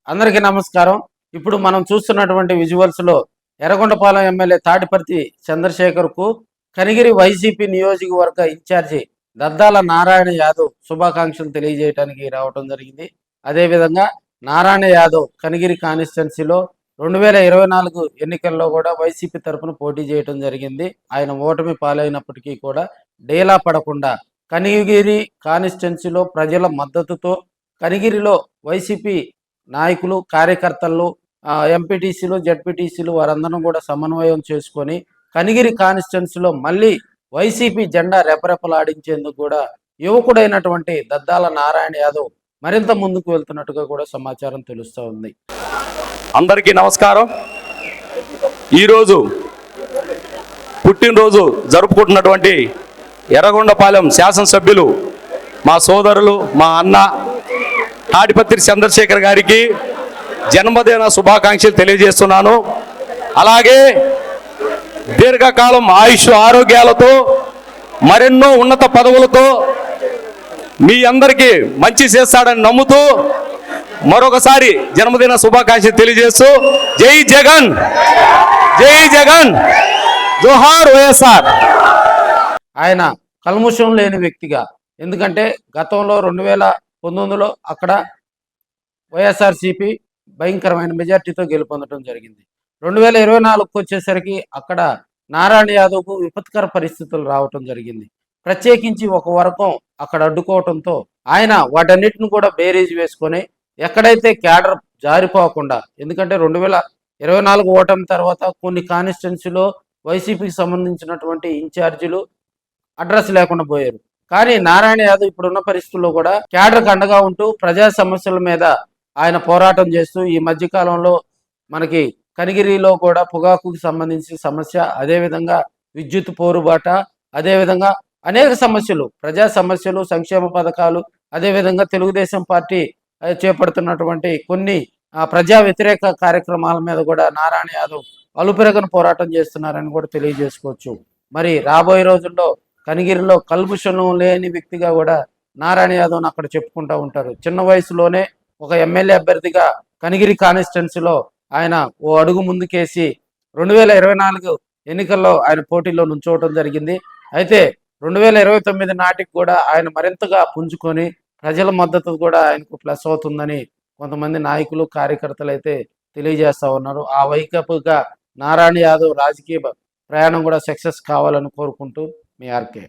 అందరికీ నమస్కారం. ఇప్పుడు మనం చూస్తున్నటువంటి విజువల్స్‌లో ఎర్రగొండపాలెం ఎమ్మెల్యే తాటిపర్తి చంద్రశేఖర్‌కు కనిగిరి వైసీపీ నియోజకవర్గ ఇన్ఛార్జి దద్దాల నారాయణ యాదవ్ శుభాకాంక్షలు తెలియజేయడానికి రావడం జరిగింది. అదేవిధంగా నారాయణ యాదవ్ కనిగిరి కాన్స్టిట్యున్సీలో 2024 ఎన్నికల్లో కూడా వైసీపీ తరఫున పోటీ చేయడం జరిగింది. ఆయన ఓటమి పాలైనప్పటికీ కూడా డేలా పడకుండా కనిగిరి కాన్స్టిట్యున్సీలో ప్రజల మద్దతుతో కనిగిరిలో వైసీపీ నాయకులు, కార్యకర్తలు, ఎంపీటీసీలు, జడ్పీటీసీలు వారందరం కూడా సమన్వయం చేసుకొని కనిగిరి కాన్స్టిట్యున్సీలో మళ్ళీ వైసీపీ జెండా రెపరెపలాడించేందుకు కూడా యువకుడైనటువంటి దద్దాల నారాయణ యాదవ్ మరింత ముందుకు వెళ్తున్నట్టుగా కూడా సమాచారం తెలుస్తూ ఉంది. అందరికీ నమస్కారం. ఈరోజు పుట్టినరోజు జరుపుకుంటున్నటువంటి ఎర్రగొండపాలెం శాసనసభ్యులు మా సోదరులు, మా అన్న తాటిపర్తి చంద్రశేఖర్ గారికి జన్మదిన శుభాకాంక్షలు తెలియజేస్తున్నాను. అలాగే దీర్ఘకాలం ఆయుష్ ఆరోగ్యాలతో మరెన్నో ఉన్నత పదవులతో మీ అందరికీ మంచి చేస్తాడని నమ్ముతూ మరొకసారి జన్మదిన శుభాకాంక్షలు తెలియజేస్తూ జై జగన్, జై జగన్, జోహార్ వైఎస్ఆర్. ఆయన కల్ముషం లేని వ్యక్తిగా, ఎందుకంటే గతంలో 2019లో అక్కడ వైఎస్ఆర్సీపీ భయంకరమైన మెజార్టీతో గెలుపొందడం జరిగింది. 2024కు వచ్చేసరికి అక్కడ నారాయణ యాదవ్కు విపత్కర పరిస్థితులు రావటం జరిగింది. ప్రత్యేకించి ఒక వర్గం అక్కడ అడ్డుకోవటంతో ఆయన వాటన్నిటిని కూడా బేరీజ్ వేసుకొని ఎక్కడైతే క్యాడర్ జారిపోకుండా, ఎందుకంటే 2024 ఓటమి తర్వాత కొన్ని కాన్స్టిట్యున్సీలో వైసీపీకి సంబంధించినటువంటి ఇన్ఛార్జీలు అడ్రస్ లేకుండా పోయారు. కానీ నారాయణ యాదవ్ ఇప్పుడున్న పరిస్థితుల్లో కూడా క్యాడర్కి అండగా ఉంటూ ప్రజా సమస్యల మీద ఆయన పోరాటం చేస్తూ ఈ మధ్యకాలంలో మనకి కనిగిరిలో కూడా పొగాకుకు సంబంధించిన సమస్య, అదేవిధంగా విద్యుత్ పోరుబాట, అదేవిధంగా అనేక సమస్యలు, ప్రజా సమస్యలు, సంక్షేమ పథకాలు, అదేవిధంగా తెలుగుదేశం పార్టీ చేపడుతున్నటువంటి కొన్ని ప్రజా వ్యతిరేక కార్యక్రమాల మీద కూడా నారాయణ యాదవ్ అలుపెరగని పోరాటం చేస్తున్నారని కూడా తెలియజేసుకోవచ్చు. మరి రాబోయే రోజుల్లో కనిగిరిలో కల్ముషం లేని వ్యక్తిగా కూడా నారాయణ యాదవ్ని అక్కడ చెప్పుకుంటూ ఉంటారు. చిన్న వయసులోనే ఒక ఎమ్మెల్యే అభ్యర్థిగా కనిగిరి కాన్స్టిట్యున్సీలో ఆయన ఓ అడుగు ముందుకేసి 2024 ఎన్నికల్లో ఆయన పోటీలో నుంచోవటం జరిగింది. అయితే 2029 నాటికి కూడా ఆయన మరింతగా పుంజుకొని ప్రజల మద్దతు కూడా ఆయనకు ప్లస్ అవుతుందని కొంతమంది నాయకులు, కార్యకర్తలు అయితే తెలియజేస్తూ ఉన్నారు. ఆ వైకపుగా నారాయణ యాదవ్ రాజకీయ ప్రయాణం కూడా సక్సెస్ కావాలని కోరుకుంటూ మీ ఆర్కే.